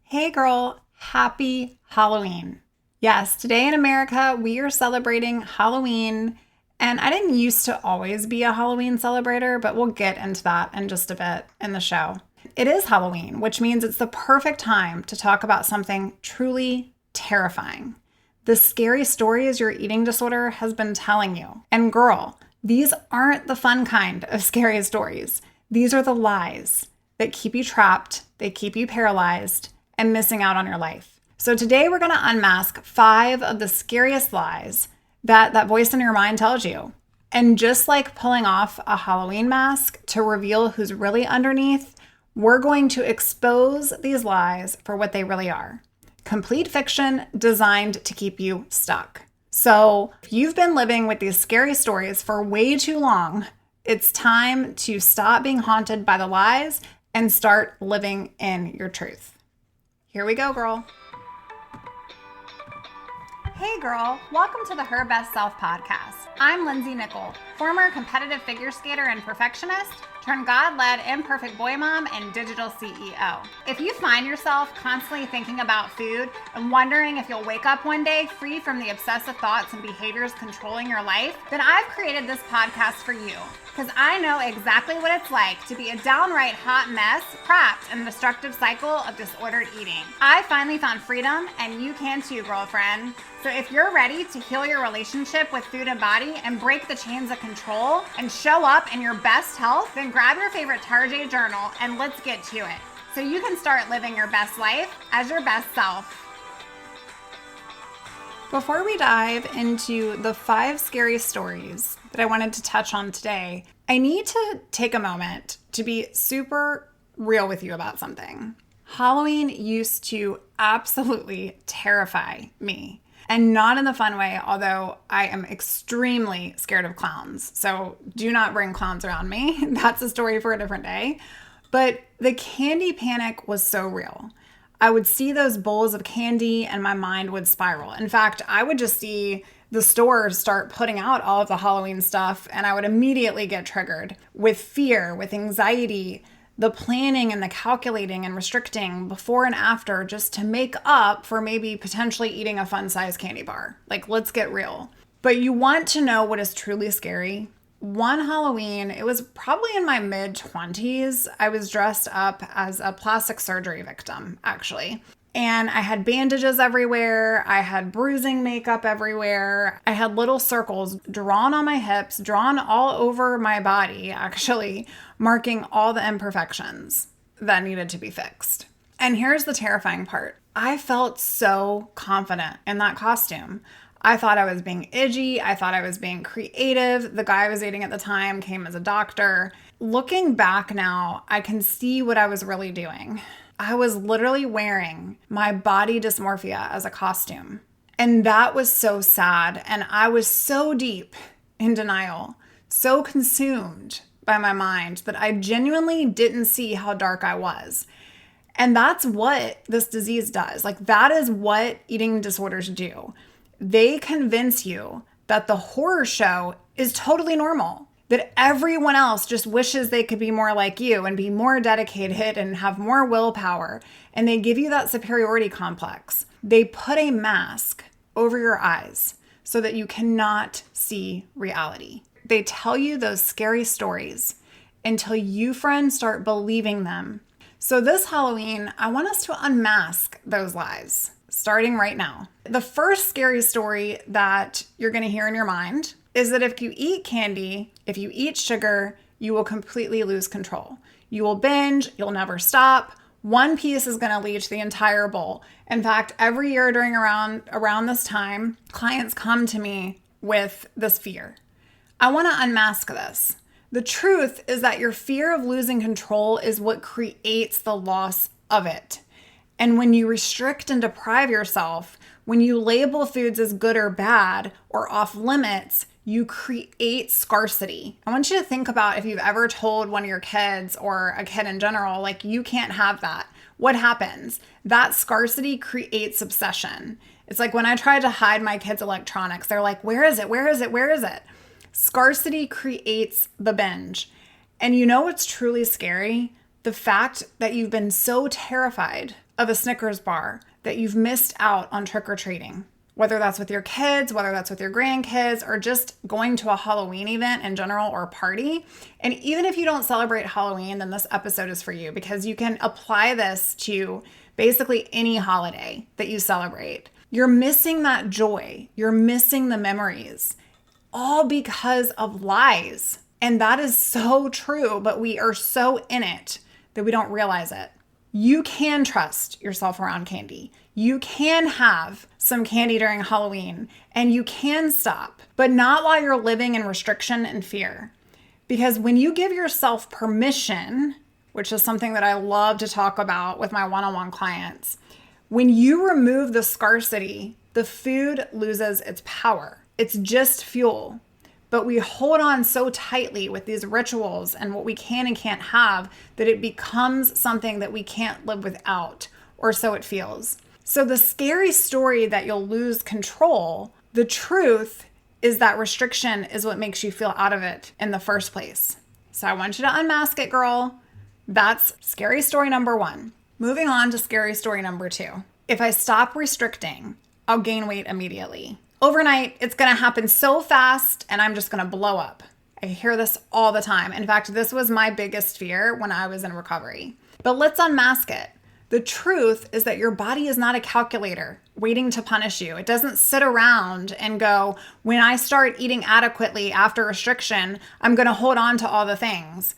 Hey girl, happy Halloween. Yes, today in America, we are celebrating Halloween. And I didn't used to always be a Halloween celebrator, but we'll get into that in just a bit in the show. It is Halloween, which means it's the perfect time to talk about something truly terrifying. The scary stories your eating disorder has been telling you. And girl, these aren't the fun kind of scary stories. These are the lies that keep you trapped, they keep you paralyzed, and missing out on your life. So today we're going to unmask 5 of the scariest lies that voice in your mind tells you. And just like pulling off a Halloween mask to reveal who's really underneath, we're going to expose these lies for what they really are. Complete fiction designed to keep you stuck. So if you've been living with these scary stories for way too long, it's time to stop being haunted by the lies and start living in your truth. Here we go, girl. Hey girl, welcome to the Her Best Self podcast. I'm Lindsey Nichol, former competitive figure skater and perfectionist, turned God-led imperfect boy mom and digital CEO. If you find yourself constantly thinking about food and wondering if you'll wake up one day free from the obsessive thoughts and behaviors controlling your life, then I've created this podcast for you. Because I know exactly what it's like to be a downright hot mess, trapped in a destructive cycle of disordered eating. I finally found freedom, and you can too, girlfriend. So if you're ready to heal your relationship with food and body and break the chains of control and show up in your best health, then grab your favorite Tarjay journal and let's get to it. So you can start living your best life as your best self. Before we dive into the 5 scary stories that I wanted to touch on today, I need to take a moment to be super real with you about something. Halloween used to absolutely terrify me, and not in the fun way, although I am extremely scared of clowns. So do not bring clowns around me. That's a story for a different day. But the candy panic was so real. I would see those bowls of candy and my mind would spiral. In fact, I would just see the stores start putting out all of the Halloween stuff and I would immediately get triggered with fear, with anxiety, the planning and the calculating and restricting before and after just to make up for maybe potentially eating a fun-sized candy bar. Like, let's get real. But you want to know what is truly scary? One Halloween, it was probably in my mid-20s, I was dressed up as a plastic surgery victim, actually. And I had bandages everywhere. I had bruising makeup everywhere. I had little circles drawn on my hips, drawn all over my body, actually, marking all the imperfections that needed to be fixed. And here's the terrifying part. I felt so confident in that costume. I thought I was being edgy. I thought I was being creative. The guy I was dating at the time came as a doctor. Looking back now, I can see what I was really doing. I was literally wearing my body dysmorphia as a costume. And that was so sad. And I was so deep in denial, so consumed by my mind that I genuinely didn't see how dark I was. And that's what this disease does. Like, that is what eating disorders do. They convince you that the horror show is totally normal, that everyone else just wishes they could be more like you and be more dedicated and have more willpower. And they give you that superiority complex. They put a mask over your eyes so that you cannot see reality. They tell you those scary stories until you, friends, start believing them. So this Halloween, I want us to unmask those lies, starting right now. The first scary story that you're going to hear in your mind is that if you eat candy, if you eat sugar, you will completely lose control. You will binge, you'll never stop. One piece is going to leach the entire bowl. In fact, every year during around this time, clients come to me with this fear. I want to unmask this. The truth is that your fear of losing control is what creates the loss of it. And when you restrict and deprive yourself, when you label foods as good or bad or off limits, you create scarcity. I want you to think about if you've ever told one of your kids or a kid in general, like, you can't have that. What happens? That scarcity creates obsession. It's like when I tried to hide my kids' electronics, they're like, where is it? Where is it? Where is it? Scarcity creates the binge. And you know what's truly scary? The fact that you've been so terrified of a Snickers bar that you've missed out on trick-or-treating, whether that's with your kids, whether that's with your grandkids, or just going to a Halloween event in general or a party. And even if you don't celebrate Halloween, then this episode is for you, because you can apply this to basically any holiday that you celebrate. You're missing that joy. You're missing the memories, all because of lies. And that is so true, but we are so in it that we don't realize it. You can trust yourself around candy. You can have some candy during Halloween and you can stop, but not while you're living in restriction and fear. Because when you give yourself permission, which is something that I love to talk about with my one-on-one clients, when you remove the scarcity, the food loses its power. It's just fuel. But we hold on so tightly with these rituals and what we can and can't have that it becomes something that we can't live without, or so it feels. So the scary story that you'll lose control, the truth is that restriction is what makes you feel out of it in the first place. So I want you to unmask it, girl. That's scary story number 1. Moving on to scary story number 2. If I stop restricting, I'll gain weight immediately. Overnight, it's going to happen so fast and I'm just going to blow up. I hear this all the time. In fact, this was my biggest fear when I was in recovery. But let's unmask it. The truth is that your body is not a calculator waiting to punish you. It doesn't sit around and go, when I start eating adequately after restriction, I'm going to hold on to all the things.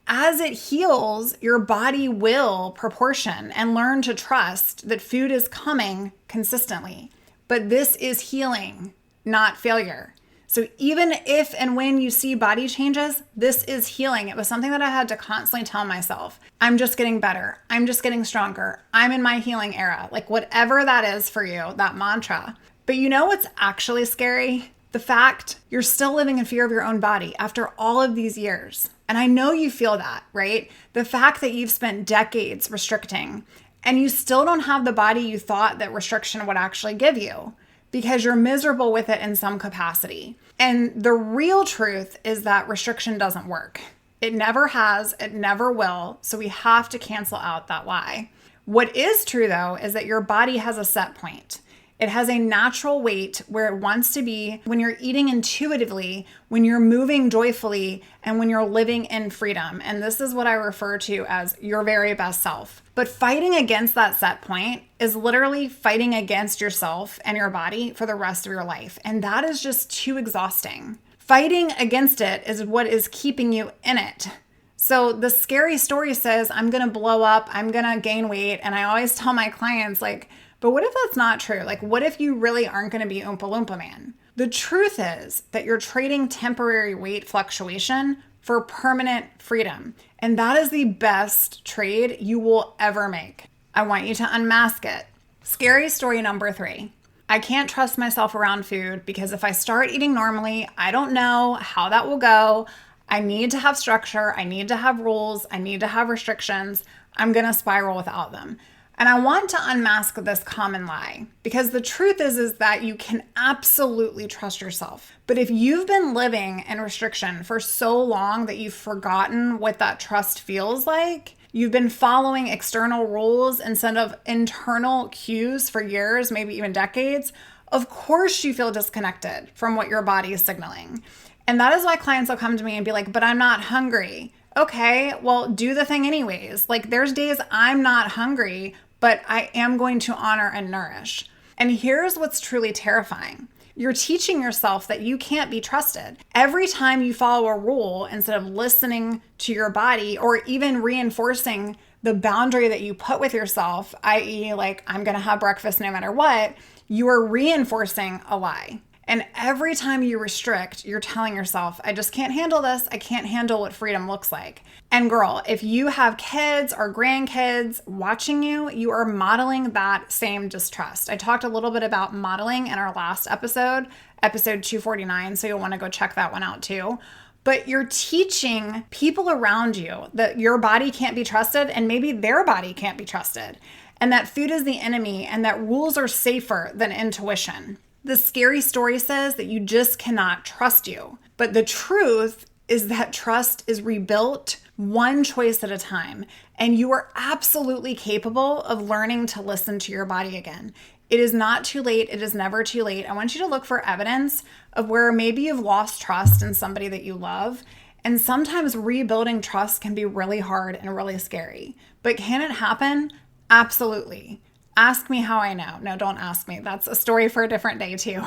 As it heals, your body will proportion and learn to trust that food is coming consistently. But this is healing, not failure. So even if and when you see body changes, this is healing. It was something that I had to constantly tell myself. I'm just getting better. I'm just getting stronger. I'm in my healing era. Like whatever that is for you, that mantra. But you know what's actually scary? The fact you're still living in fear of your own body after all of these years. And I know you feel that, right? The fact that you've spent decades restricting and you still don't have the body you thought that restriction would actually give you because you're miserable with it in some capacity. And the real truth is that restriction doesn't work. It never has, it never will. So we have to cancel out that lie. What is true though, is that your body has a set point. It has a natural weight where it wants to be when you're eating intuitively, when you're moving joyfully, and when you're living in freedom. And this is what I refer to as your very best self. But fighting against that set point is literally fighting against yourself and your body for the rest of your life. And that is just too exhausting. Fighting against it is what is keeping you in it. So the scary story says, I'm going to blow up, I'm going to gain weight. And I always tell my clients, like, but what if that's not true? Like, what if you really aren't going to be Oompa Loompa Man? The truth is that you're trading temporary weight fluctuation for permanent freedom. And that is the best trade you will ever make. I want you to unmask it. Scary story number 3. I can't trust myself around food because if I start eating normally, I don't know how that will go. I need to have structure. I need to have rules. I need to have restrictions. I'm going to spiral without them. And I want to unmask this common lie because the truth is that you can absolutely trust yourself. But if you've been living in restriction for so long that you've forgotten what that trust feels like, you've been following external rules instead of internal cues for years, maybe even decades, of course you feel disconnected from what your body is signaling. And that is why clients will come to me and be like, but I'm not hungry. Okay, well, do the thing anyways. Like there's days I'm not hungry, but I am going to honor and nourish. And here's what's truly terrifying. You're teaching yourself that you can't be trusted. Every time you follow a rule, instead of listening to your body or even reinforcing the boundary that you put with yourself, i.e. like, I'm going to have breakfast no matter what, you are reinforcing a lie. And every time you restrict, you're telling yourself, I just can't handle this. I can't handle what freedom looks like. And girl, if you have kids or grandkids watching you, you are modeling that same distrust. I talked a little bit about modeling in our last episode 249. So you'll want to go check that one out too. But you're teaching people around you that your body can't be trusted and maybe their body can't be trusted. And that food is the enemy and that rules are safer than intuition. The scary story says that you just cannot trust you. But the truth is that trust is rebuilt one choice at a time. And you are absolutely capable of learning to listen to your body again. It is not too late. It is never too late. I want you to look for evidence of where maybe you've lost trust in somebody that you love. And sometimes rebuilding trust can be really hard and really scary. But can it happen? Absolutely. Ask me how I know. No, don't ask me. That's a story for a different day too.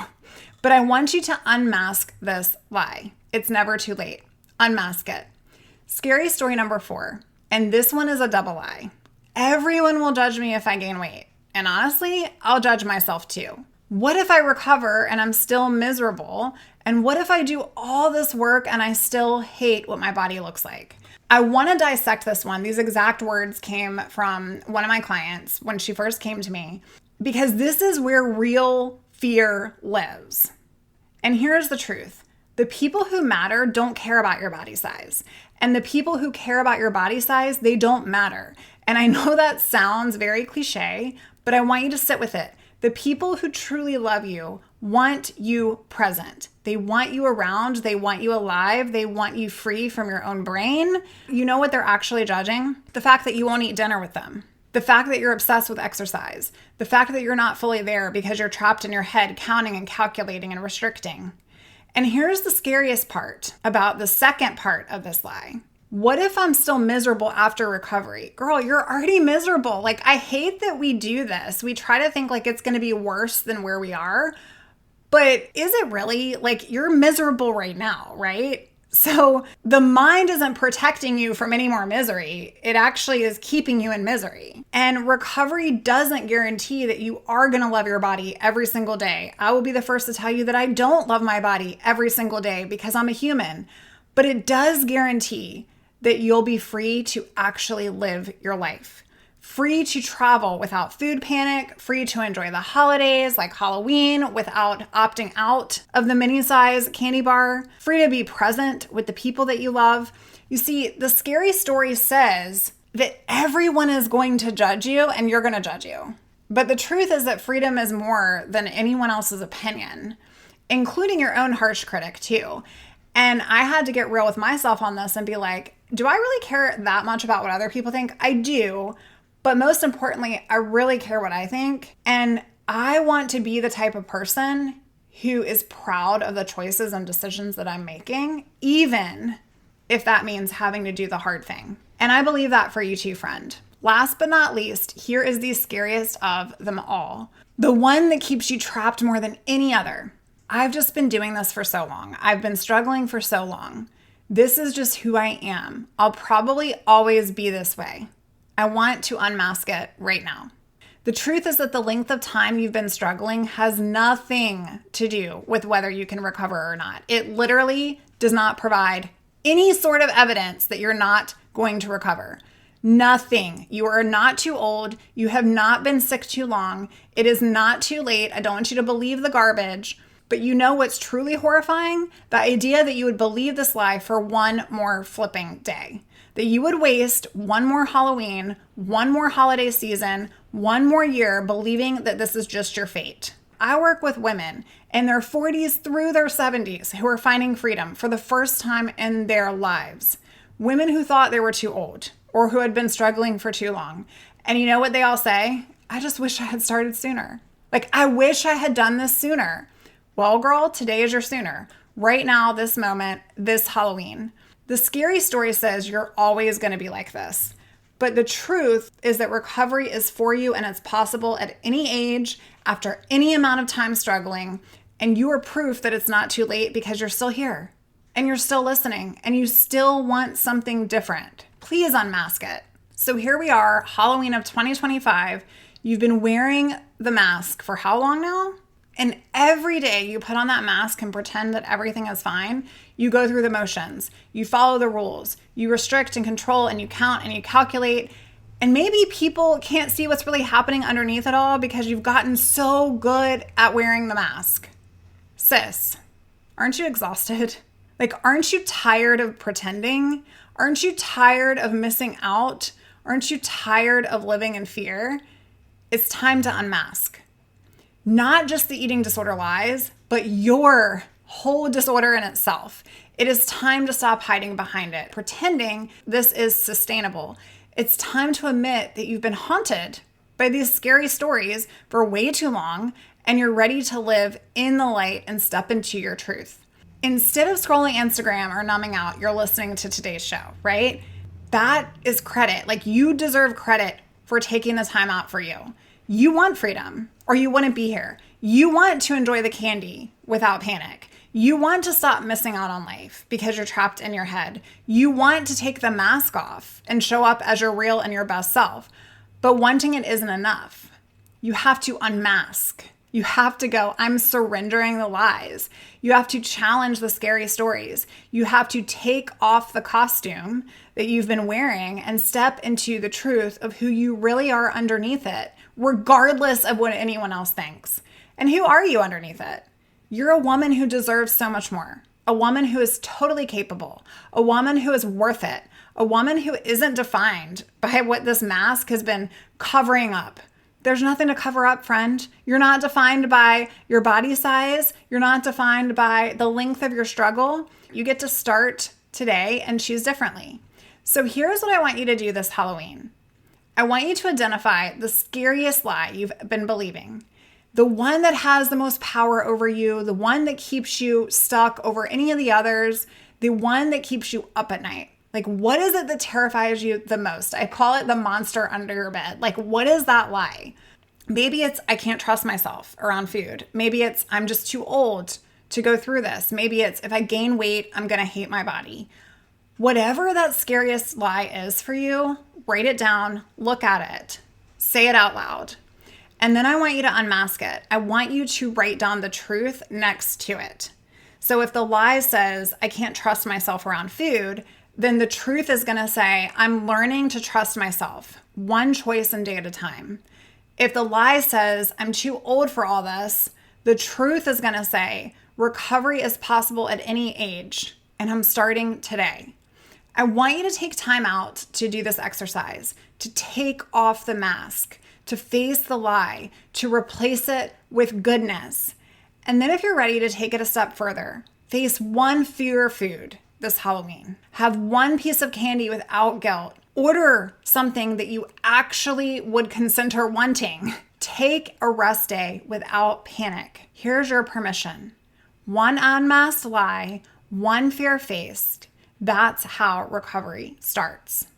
But I want you to unmask this lie. It's never too late. Unmask it. Scary story number 4. And this one is a double lie. Everyone will judge me if I gain weight. And honestly, I'll judge myself too. What if I recover and I'm still miserable? And what if I do all this work and I still hate what my body looks like? I want to dissect this one. These exact words came from one of my clients when she first came to me, because this is where real fear lives. And here's the truth. The people who matter don't care about your body size. And the people who care about your body size, they don't matter. And I know that sounds very cliche, but I want you to sit with it. The people who truly love you want you present. They want you around. They want you alive. They want you free from your own brain. You know what they're actually judging? The fact that you won't eat dinner with them. The fact that you're obsessed with exercise. The fact that you're not fully there because you're trapped in your head counting and calculating and restricting. And here's the scariest part about the second part of this lie. What if I'm still miserable after recovery? Girl, you're already miserable. Like, I hate that we do this. We try to think like it's going to be worse than where we are. But is it really? Like, you're miserable right now, right? So the mind isn't protecting you from any more misery. It actually is keeping you in misery. And recovery doesn't guarantee that you are going to love your body every single day. I will be the first to tell you that I don't love my body every single day because I'm a human. But it does guarantee that you'll be free to actually live your life. Free to travel without food panic, free to enjoy the holidays like Halloween without opting out of the mini size candy bar, free to be present with the people that you love. You see, the scary story says that everyone is going to judge you and you're going to judge you. But the truth is that freedom is more than anyone else's opinion, including your own harsh critic too. And I had to get real with myself on this and be like, do I really care that much about what other people think? I do. But most importantly, I really care what I think. And I want to be the type of person who is proud of the choices and decisions that I'm making, even if that means having to do the hard thing. And I believe that for you too, friend. Last but not least, here is the scariest of them all. The one that keeps you trapped more than any other. I've just been doing this for so long. I've been struggling for so long. This is just who I am. I'll probably always be this way. I want to unmask it right now. The truth is that the length of time you've been struggling has nothing to do with whether you can recover or not. It literally does not provide any sort of evidence that you're not going to recover. Nothing. You are not too old. You have not been sick too long. It is not too late. I don't want you to believe the garbage. But you know what's truly horrifying? The idea that you would believe this lie for one more flipping day. That you would waste one more Halloween, one more holiday season, one more year believing that this is just your fate. I work with women in their 40s through their 70s who are finding freedom for the first time in their lives. Women who thought they were too old or who had been struggling for too long. And you know what they all say? I just wish I had started sooner. Like, I wish I had done this sooner. Well, girl, today is your sooner. Right now, this moment, this Halloween. The scary story says you're always going to be like this. But the truth is that recovery is for you and it's possible at any age, after any amount of time struggling. And you are proof that it's not too late because you're still here and you're still listening and you still want something different. Please unmask it. So here we are, Halloween of 2025. You've been wearing the mask for how long now? And every day you put on that mask and pretend that everything is fine. You go through the motions. You follow the rules. You restrict and control and you count and you calculate. And maybe people can't see what's really happening underneath it all because you've gotten so good at wearing the mask. Sis, aren't you exhausted? Like, aren't you tired of pretending? Aren't you tired of missing out? Aren't you tired of living in fear? It's time to unmask. Not just the eating disorder lies, but your whole disorder in itself. It is time to stop hiding behind it, pretending this is sustainable. It's time to admit that you've been haunted by these scary stories for way too long, and you're ready to live in the light and step into your truth. Instead of scrolling Instagram or numbing out, you're listening to today's show, right? That is credit. Like, you deserve credit for taking the time out for you. You want freedom, or you wouldn't be here. You want to enjoy the candy without panic. You want to stop missing out on life because you're trapped in your head. You want to take the mask off and show up as your real and your best self. But wanting it isn't enough. You have to unmask. You have to go, I'm surrendering the lies. You have to challenge the scary stories. You have to take off the costume that you've been wearing and step into the truth of who you really are underneath it, regardless of what anyone else thinks. And who are you underneath it? You're a woman who deserves so much more. A woman who is totally capable. A woman who is worth it. A woman who isn't defined by what this mask has been covering up. There's nothing to cover up, friend. You're not defined by your body size. You're not defined by the length of your struggle. You get to start today and choose differently. So here's what I want you to do this Halloween. I want you to identify the scariest lie you've been believing. The one that has the most power over you, the one that keeps you stuck over any of the others, the one that keeps you up at night. Like, what is it that terrifies you the most? I call it the monster under your bed. Like, what is that lie? Maybe it's, I can't trust myself around food. Maybe it's, I'm just too old to go through this. Maybe it's, if I gain weight, I'm going to hate my body. Whatever that scariest lie is for you, write it down, look at it, say it out loud. And then I want you to unmask it. I want you to write down the truth next to it. So if the lie says, I can't trust myself around food, then the truth is going to say, I'm learning to trust myself, one choice and day at a time. If the lie says, I'm too old for all this, the truth is going to say, recovery is possible at any age, and I'm starting today. I want you to take time out to do this exercise, to take off the mask, to face the lie, to replace it with goodness. And then if you're ready to take it a step further, face one fewer food this Halloween. Have one piece of candy without guilt. Order something that you actually would consider wanting. Take a rest day without panic. Here's your permission. One unmasked lie, one fear faced. That's how recovery starts.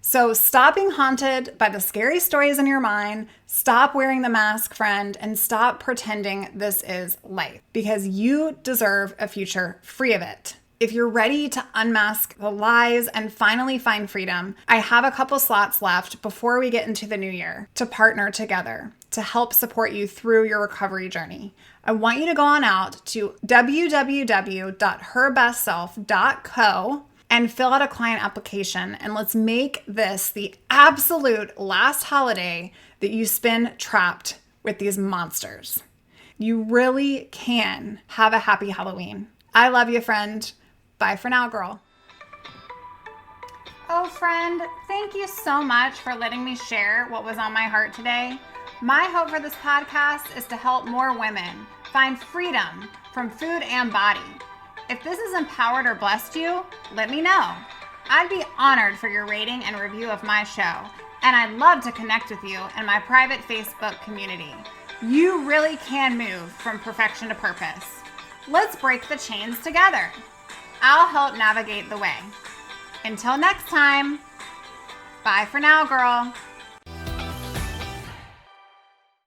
So stop being haunted by the scary stories in your mind. Stop wearing the mask, friend, and stop pretending this is life, because you deserve a future free of it. If you're ready to unmask the lies and finally find freedom, I have a couple slots left before we get into the new year to partner together to help support you through your recovery journey. I want you to go on out to www.herbestself.co and fill out a client application, and let's make this the absolute last holiday that you spend trapped with these monsters. You really can have a happy Halloween. I love you, friend. Bye for now, girl. Oh, friend, thank you so much for letting me share what was on my heart today. My hope for this podcast is to help more women find freedom from food and body. If this has empowered or blessed you, let me know. I'd be honored for your rating and review of my show, and I'd love to connect with you in my private Facebook community. You really can move from perfection to purpose. Let's break the chains together. I'll help navigate the way. Until next time, bye for now, girl.